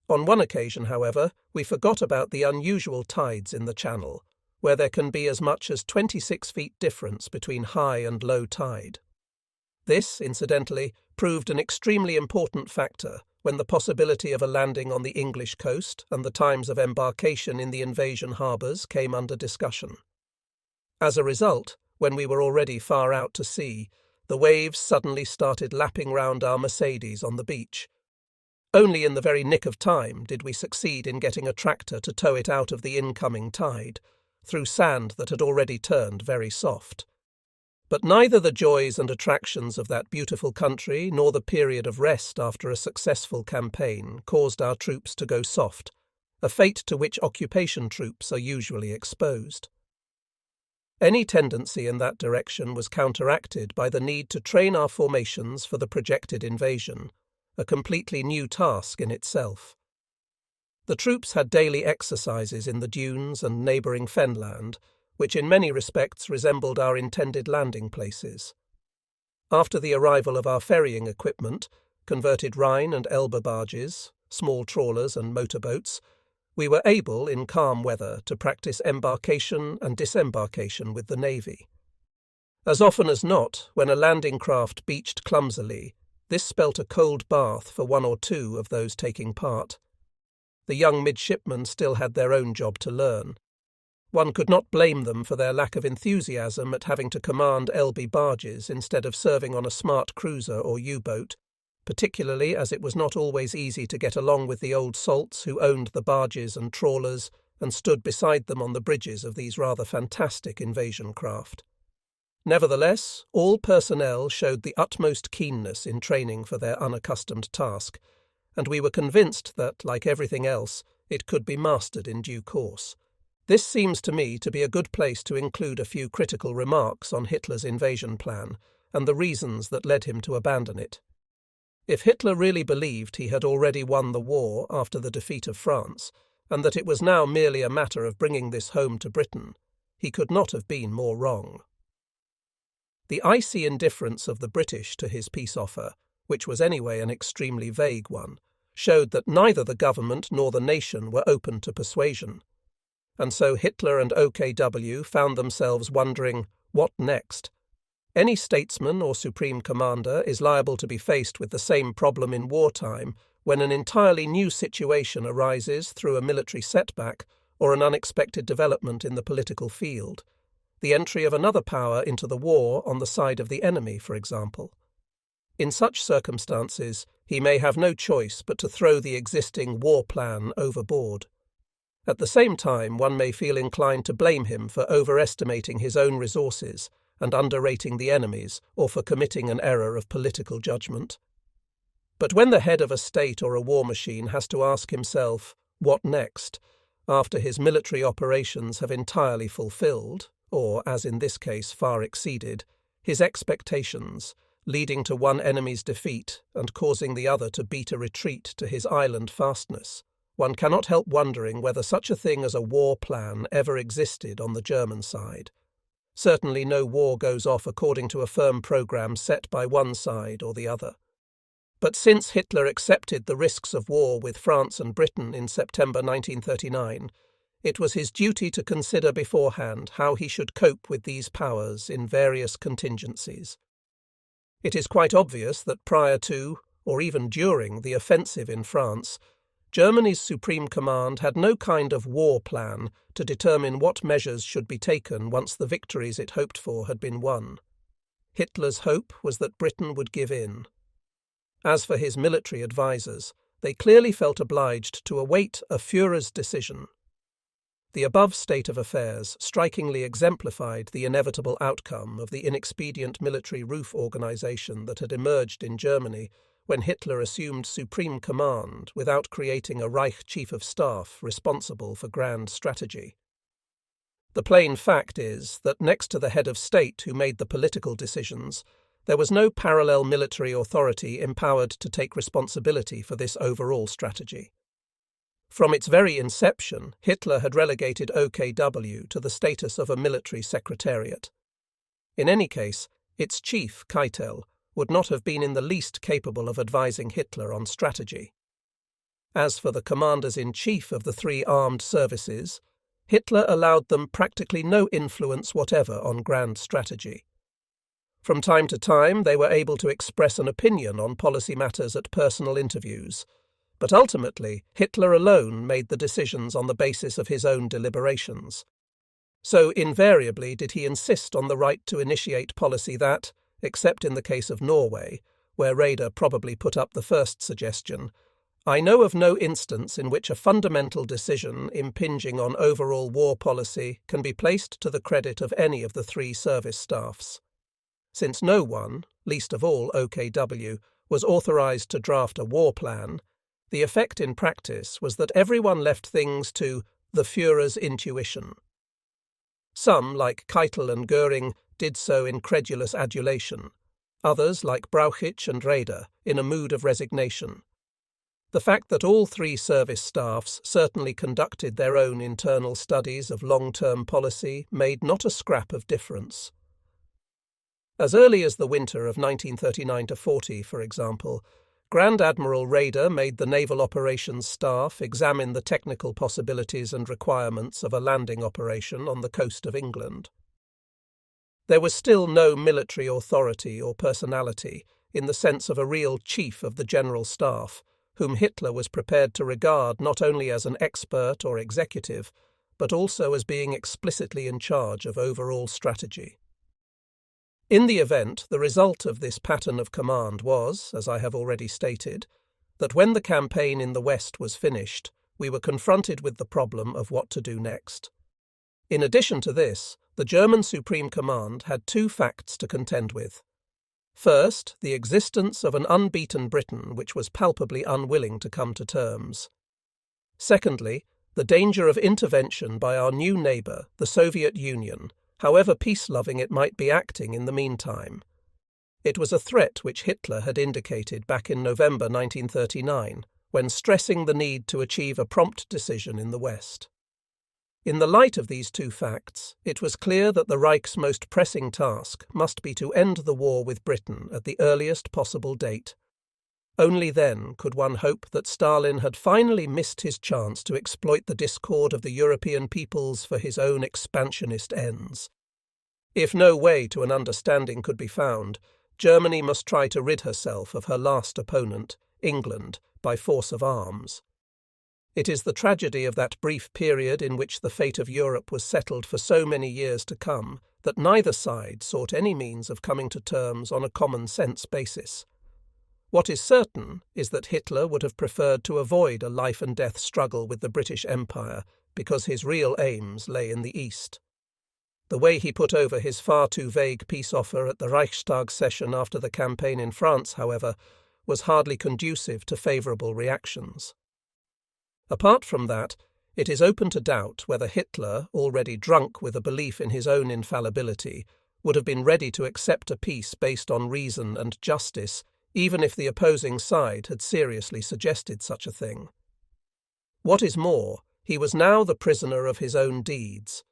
On one occasion, however, we forgot about the unusual tides in the channel, where there can be as much as 26 feet difference between high and low tide. This, incidentally, proved an extremely important factor when the possibility of a landing on the English coast and the times of embarkation in the invasion harbours came under discussion. As a result, when we were already far out to sea, the waves suddenly started lapping round our Mercedes on the beach. Only in the very nick of time did we succeed in getting a tractor to tow it out of the incoming tide, through sand that had already turned very soft. But neither the joys and attractions of that beautiful country nor the period of rest after a successful campaign caused our troops to go soft, a fate to which occupation troops are usually exposed. Any tendency in that direction was counteracted by the need to train our formations for the projected invasion, a completely new task in itself. The troops had daily exercises in the dunes and neighbouring fenland, which in many respects resembled our intended landing places. After the arrival of our ferrying equipment, converted Rhine and Elbe barges, small trawlers and motorboats, we were able, in calm weather, to practice embarkation and disembarkation with the Navy. As often as not, when a landing craft beached clumsily, this spelt a cold bath for 1 or 2 of those taking part. The young midshipmen still had their own job to learn. One could not blame them for their lack of enthusiasm at having to command Elbe barges instead of serving on a smart cruiser or U-boat, particularly as it was not always easy to get along with the old salts who owned the barges and trawlers and stood beside them on the bridges of these rather fantastic invasion craft. Nevertheless, all personnel showed the utmost keenness in training for their unaccustomed task, and we were convinced that, like everything else, it could be mastered in due course. This seems to me to be a good place to include a few critical remarks on Hitler's invasion plan and the reasons that led him to abandon it. If Hitler really believed he had already won the war after the defeat of France, and that it was now merely a matter of bringing this home to Britain, he could not have been more wrong. The icy indifference of the British to his peace offer, which was anyway an extremely vague one, showed that neither the government nor the nation were open to persuasion. And so Hitler and OKW found themselves wondering, what next? Any statesman or supreme commander is liable to be faced with the same problem in wartime when an entirely new situation arises through a military setback or an unexpected development in the political field. The entry of another power into the war on the side of the enemy, for example. In such circumstances, he may have no choice but to throw the existing war plan overboard. At the same time, one may feel inclined to blame him for overestimating his own resources and underrating the enemy's, or for committing an error of political judgment. But when the head of a state or a war machine has to ask himself, what next, after his military operations have entirely fulfilled, or, as in this case far exceeded, his expectations, leading to one enemy's defeat and causing the other to beat a retreat to his island fastness, one cannot help wondering whether such a thing as a war plan ever existed on the German side. Certainly no war goes off according to a firm programme set by one side or the other. But since Hitler accepted the risks of war with France and Britain in September 1939, it was his duty to consider beforehand how he should cope with these powers in various contingencies. It is quite obvious that prior to, or even during, the offensive in France, Germany's Supreme Command had no kind of war plan to determine what measures should be taken once the victories it hoped for had been won. Hitler's hope was that Britain would give in. As for his military advisers, they clearly felt obliged to await a Führer's decision. The above state of affairs strikingly exemplified the inevitable outcome of the inexpedient military roof organization that had emerged in Germany when Hitler assumed supreme command without creating a Reich Chief of Staff responsible for grand strategy. The plain fact is that next to the head of state who made the political decisions, there was no parallel military authority empowered to take responsibility for this overall strategy. From its very inception, Hitler had relegated OKW to the status of a military secretariat. In any case, its chief, Keitel, would not have been in the least capable of advising Hitler on strategy. As for the commanders-in-chief of the three armed services, Hitler allowed them practically no influence whatever on grand strategy. From time to time, they were able to express an opinion on policy matters at personal interviews, but ultimately Hitler alone made the decisions on the basis of his own deliberations. So invariably did he insist on the right to initiate policy that, except in the case of Norway, where Raeder probably put up the first suggestion, I know of no instance in which a fundamental decision impinging on overall war policy can be placed to the credit of any of the three service staffs. Since no one, least of all OKW, was authorized to draft a war plan, the effect in practice was that everyone left things to the Führer's intuition. Some, like Keitel and Göring, did so in credulous adulation, others, like Brauchitsch and Raeder, in a mood of resignation. The fact that all three service staffs certainly conducted their own internal studies of long-term policy made not a scrap of difference. As early as the winter of 1939-40, for example, Grand Admiral Raeder made the Naval Operations Staff examine the technical possibilities and requirements of a landing operation on the coast of England. There was still no military authority or personality in the sense of a real chief of the General Staff, whom Hitler was prepared to regard not only as an expert or executive, but also as being explicitly in charge of overall strategy. In the event, the result of this pattern of command was, as I have already stated, that when the campaign in the West was finished, we were confronted with the problem of what to do next. In addition to this, the German Supreme Command had two facts to contend with. First, the existence of an unbeaten Britain which was palpably unwilling to come to terms. Secondly, the danger of intervention by our new neighbour, the Soviet Union, however peace-loving it might be acting in the meantime. It was a threat which Hitler had indicated back in November 1939, when stressing the need to achieve a prompt decision in the West. In the light of these two facts, it was clear that the Reich's most pressing task must be to end the war with Britain at the earliest possible date. Only then could one hope that Stalin had finally missed his chance to exploit the discord of the European peoples for his own expansionist ends. If no way to an understanding could be found, Germany must try to rid herself of her last opponent, England, by force of arms. It is the tragedy of that brief period in which the fate of Europe was settled for so many years to come that neither side sought any means of coming to terms on a common-sense basis. What is certain is that Hitler would have preferred to avoid a life-and-death struggle with the British Empire because his real aims lay in the East. The way he put over his far too vague peace offer at the Reichstag session after the campaign in France, however, was hardly conducive to favourable reactions. Apart from that, it is open to doubt whether Hitler, already drunk with a belief in his own infallibility, would have been ready to accept a peace based on reason and justice, even if the opposing side had seriously suggested such a thing. What is more, he was now the prisoner of his own deeds.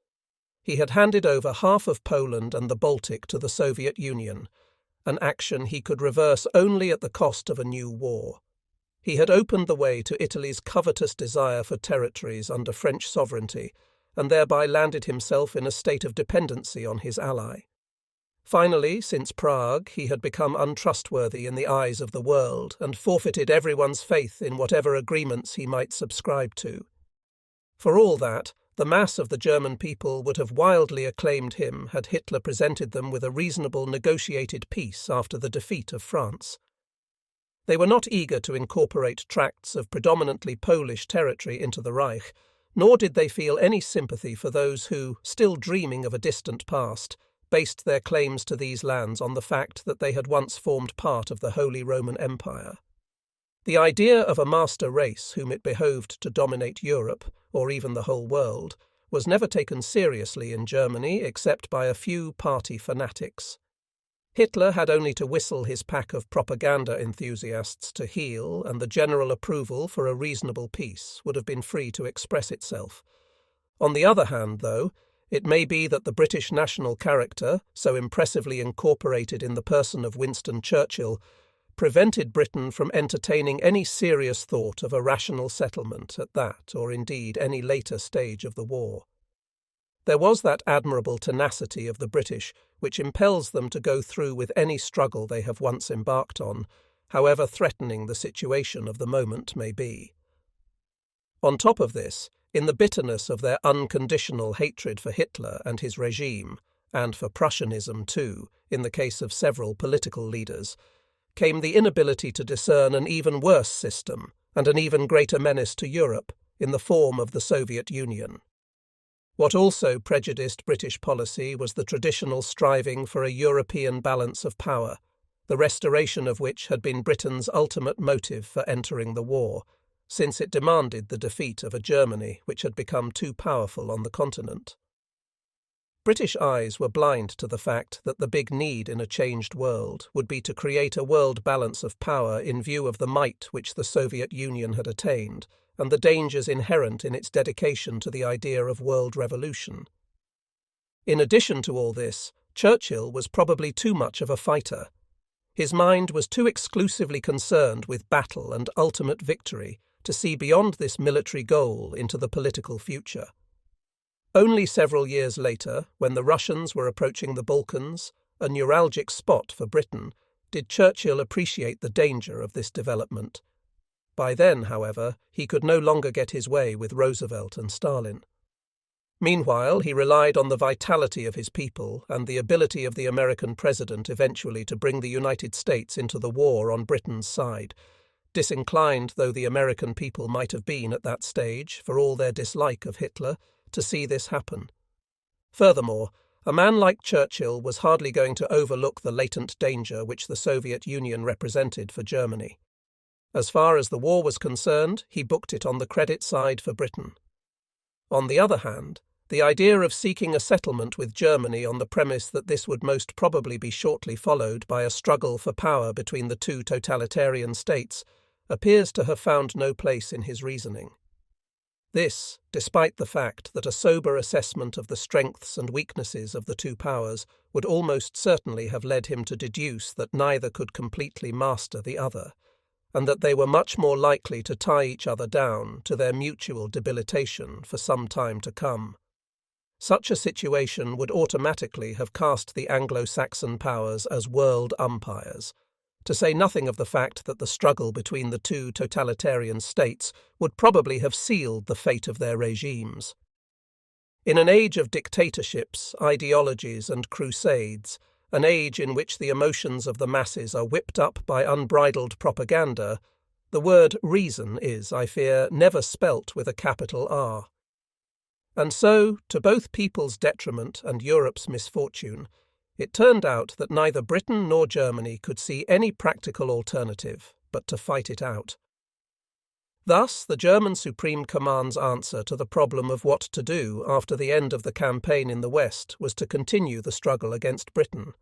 He had handed over half of Poland and the Baltic to the Soviet Union, an action he could reverse only at the cost of a new war. He had opened the way to Italy's covetous desire for territories under French sovereignty, and thereby landed himself in a state of dependency on his ally. Finally, since Prague, he had become untrustworthy in the eyes of the world and forfeited everyone's faith in whatever agreements he might subscribe to. For all that, the mass of the German people would have wildly acclaimed him had Hitler presented them with a reasonable negotiated peace after the defeat of France. They were not eager to incorporate tracts of predominantly Polish territory into the Reich, nor did they feel any sympathy for those who, still dreaming of a distant past, based their claims to these lands on the fact that they had once formed part of the Holy Roman Empire. The idea of a master race whom it behoved to dominate Europe, or even the whole world, was never taken seriously in Germany except by a few party fanatics. Hitler had only to whistle his pack of propaganda enthusiasts to heel, and the general approval for a reasonable peace would have been free to express itself. On the other hand, though, it may be that the British national character, so impressively incorporated in the person of Winston Churchill, prevented Britain from entertaining any serious thought of a rational settlement at that, or indeed any later stage of the war. There was that admirable tenacity of the British which impels them to go through with any struggle they have once embarked on, however threatening the situation of the moment may be. On top of this, in the bitterness of their unconditional hatred for Hitler and his regime, and for Prussianism too, in the case of several political leaders, came the inability to discern an even worse system and an even greater menace to Europe in the form of the Soviet Union. What also prejudiced British policy was the traditional striving for a European balance of power, the restoration of which had been Britain's ultimate motive for entering the war, since it demanded the defeat of a Germany which had become too powerful on the continent. British eyes were blind to the fact that the big need in a changed world would be to create a world balance of power in view of the might which the Soviet Union had attained, and the dangers inherent in its dedication to the idea of world revolution. In addition to all this, Churchill was probably too much of a fighter. His mind was too exclusively concerned with battle and ultimate victory to see beyond this military goal into the political future. Only several years later, when the Russians were approaching the Balkans, a neuralgic spot for Britain, did Churchill appreciate the danger of this development. By then, however, he could no longer get his way with Roosevelt and Stalin. Meanwhile, he relied on the vitality of his people and the ability of the American president eventually to bring the United States into the war on Britain's side, disinclined though the American people might have been at that stage, for all their dislike of Hitler, to see this happen. Furthermore, a man like Churchill was hardly going to overlook the latent danger which the Soviet Union represented for Germany. As far as the war was concerned, he booked it on the credit side for Britain. On the other hand, the idea of seeking a settlement with Germany on the premise that this would most probably be shortly followed by a struggle for power between the two totalitarian states appears to have found no place in his reasoning. This, despite the fact that a sober assessment of the strengths and weaknesses of the two powers would almost certainly have led him to deduce that neither could completely master the other, and that they were much more likely to tie each other down to their mutual debilitation for some time to come. Such a situation would automatically have cast the Anglo-Saxon powers as world umpires, to say nothing of the fact that the struggle between the two totalitarian states would probably have sealed the fate of their regimes. In an age of dictatorships, ideologies, and crusades, an age in which the emotions of the masses are whipped up by unbridled propaganda, the word reason is, I fear, never spelt with a capital R. And so, to both people's detriment and Europe's misfortune, it turned out that neither Britain nor Germany could see any practical alternative but to fight it out. Thus, the German Supreme Command's answer to the problem of what to do after the end of the campaign in the West was to continue the struggle against Britain.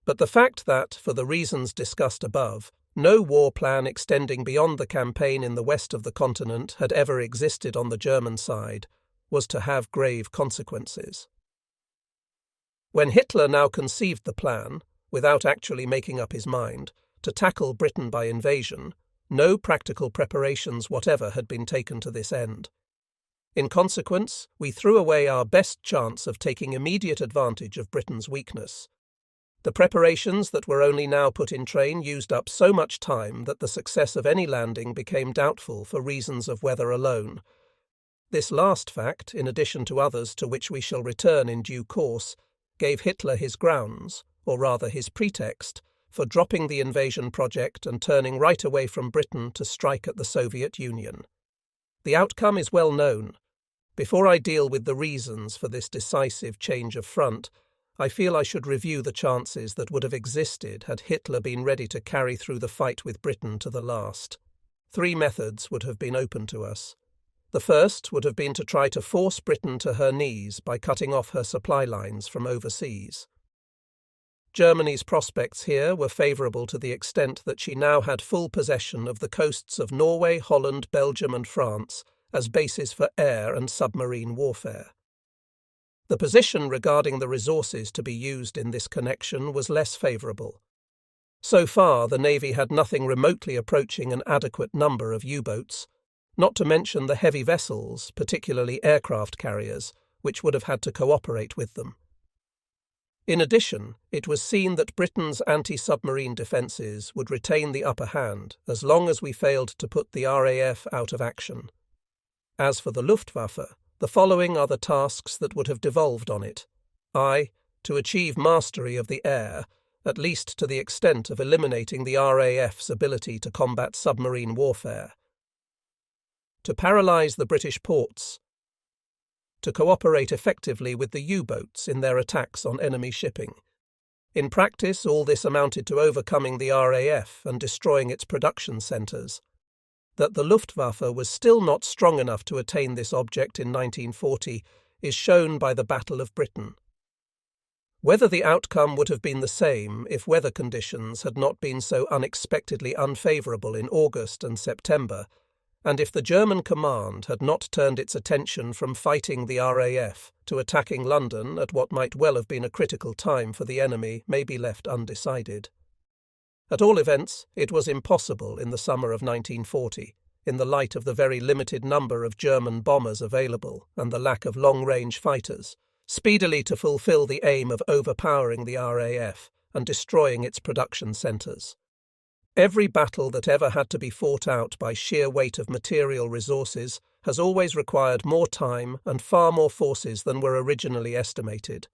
But the fact that, for the reasons discussed above, no war plan extending beyond the campaign in the west of the continent had ever existed on the German side was to have grave consequences. When Hitler now conceived the plan, without actually making up his mind, to tackle Britain by invasion, no practical preparations whatever had been taken to this end. In consequence, we threw away our best chance of taking immediate advantage of Britain's weakness. The preparations that were only now put in train used up so much time that the success of any landing became doubtful for reasons of weather alone. This last fact, in addition to others to which we shall return in due course, gave Hitler his grounds, or rather his pretext, for dropping the invasion project and turning right away from Britain to strike at the Soviet Union. The outcome is well known. Before I deal with the reasons for this decisive change of front, I feel I should review the chances that would have existed had Hitler been ready to carry through the fight with Britain to the last. 3 methods would have been open to us. The first would have been to try to force Britain to her knees by cutting off her supply lines from overseas. Germany's prospects here were favourable to the extent that she now had full possession of the coasts of Norway, Holland, Belgium and France as bases for air and submarine warfare. The position regarding the resources to be used in this connection was less favourable. So far, the Navy had nothing remotely approaching an adequate number of U-boats, not to mention the heavy vessels, particularly aircraft carriers, which would have had to cooperate with them. In addition, it was seen that Britain's anti-submarine defences would retain the upper hand as long as we failed to put the RAF out of action. As for the Luftwaffe, the following are the tasks that would have devolved on it. To achieve mastery of the air, at least to the extent of eliminating the RAF's ability to combat submarine warfare. To paralyse the British ports. To cooperate effectively with the U-boats in their attacks on enemy shipping. In practice, all this amounted to overcoming the RAF and destroying its production centres. That the Luftwaffe was still not strong enough to attain this object in 1940 is shown by the Battle of Britain. Whether the outcome would have been the same if weather conditions had not been so unexpectedly unfavourable in August and September, and if the German command had not turned its attention from fighting the RAF to attacking London at what might well have been a critical time for the enemy, may be left undecided. At all events, it was impossible in the summer of 1940, in the light of the very limited number of German bombers available and the lack of long-range fighters, speedily to fulfill the aim of overpowering the RAF and destroying its production centres. Every battle that ever had to be fought out by sheer weight of material resources has always required more time and far more forces than were originally estimated.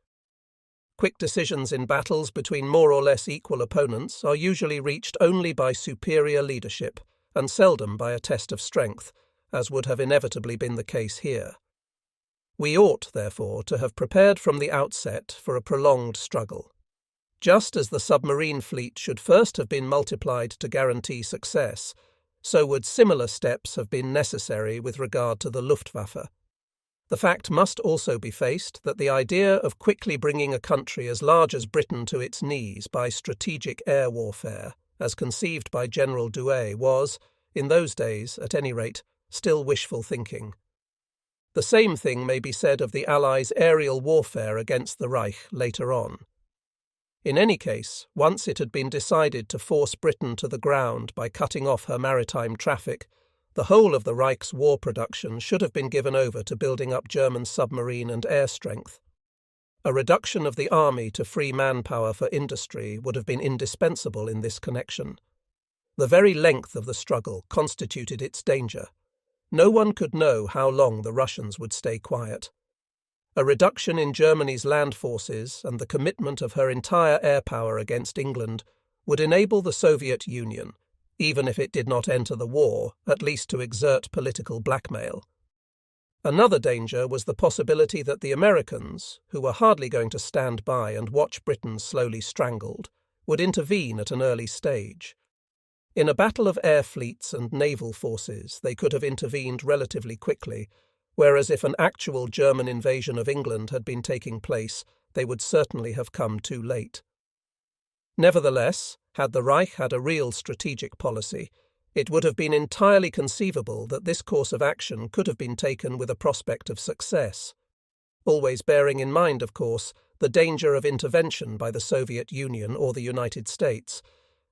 Quick decisions in battles between more or less equal opponents are usually reached only by superior leadership, and seldom by a test of strength, as would have inevitably been the case here. We ought, therefore, to have prepared from the outset for a prolonged struggle. Just as the submarine fleet should first have been multiplied to guarantee success, so would similar steps have been necessary with regard to the Luftwaffe. The fact must also be faced that the idea of quickly bringing a country as large as Britain to its knees by strategic air warfare, as conceived by General WWII, was, in those days, at any rate, still wishful thinking. The same thing may be said of the Allies' aerial warfare against the Reich later on. In any case, once it had been decided to force Britain to the ground by cutting off her maritime traffic, the whole of the Reich's war production should have been given over to building up German submarine and air strength. A reduction of the army to free manpower for industry would have been indispensable in this connection. The very length of the struggle constituted its danger. No one could know how long the Russians would stay quiet. A reduction in Germany's land forces and the commitment of her entire air power against England would enable the Soviet Union, even if it did not enter the war, at least to exert political blackmail. Another danger was the possibility that the Americans, who were hardly going to stand by and watch Britain slowly strangled, would intervene at an early stage. In a battle of air fleets and naval forces, they could have intervened relatively quickly, whereas if an actual German invasion of England had been taking place, they would certainly have come too late. Nevertheless, had the Reich had a real strategic policy, it would have been entirely conceivable that this course of action could have been taken with a prospect of success, always bearing in mind, of course, the danger of intervention by the Soviet Union or the United States,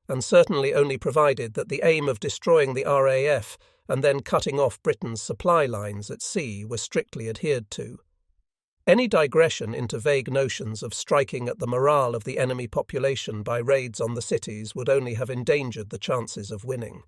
and certainly only provided that the aim of destroying the RAF and then cutting off Britain's supply lines at sea were strictly adhered to. Any digression into vague notions of striking at the morale of the enemy population by raids on the cities would only have endangered the chances of winning.